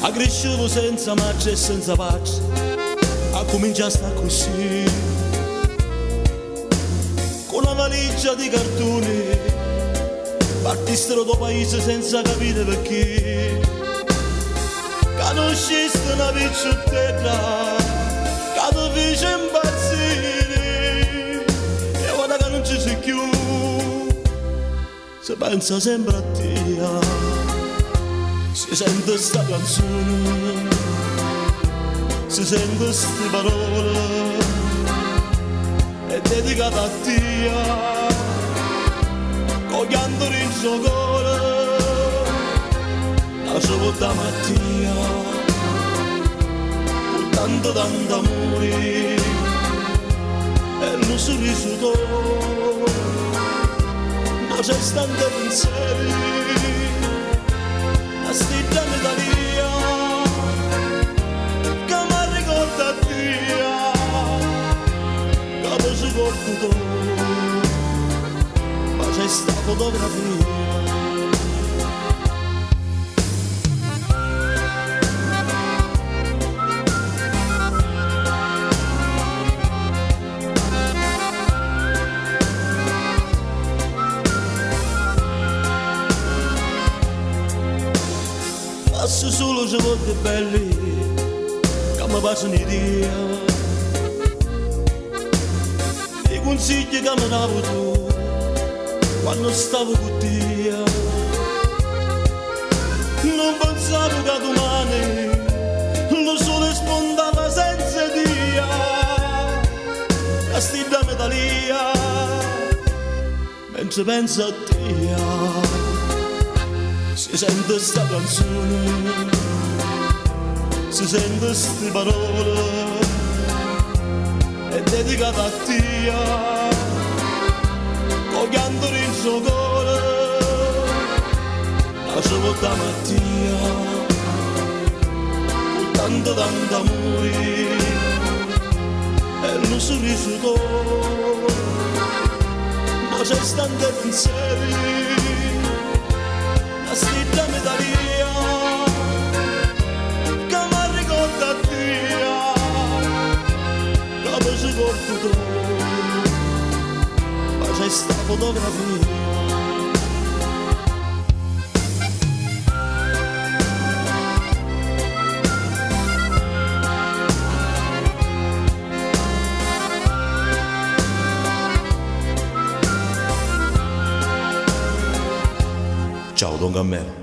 ha cresciuto senza marcia e senza pace, ha cominciato a stare così, con una valigia di cartoni, partissero dal paese senza capire perché, conoscesti una picciotella, che ti fece impazzire, e ora che non ci sei più, si pensa sempre a te. Si sente sta canzone, si sente ste parole, è dedicata a te, con pianto in suo cuore, la sua da mattina, con tanto amore, e il sorriso tuo, non c'è stante pensieri, stilla medalia che mi ricorda a te, che ti ricordo tu, ma c'è sta fotografia. Passo solo se volte belli che mi passano i dia, i consigli che mi davo tu quando stavo con te, non pensavo che domani lo sole spuntava senza dia, la stilla medalia mentre penso a te. Si sente sta canzone, si sente ste parole, è dedicata a te, con pianto in suo cuore, la sua volta mattina, con tanto amore, e il sorriso tuo, ma c'è stante pensieri, la stilla medalia che mi ricorda a te, che ti ricordo tu, ma c'è sta fotografia. Ciao Don Gammero.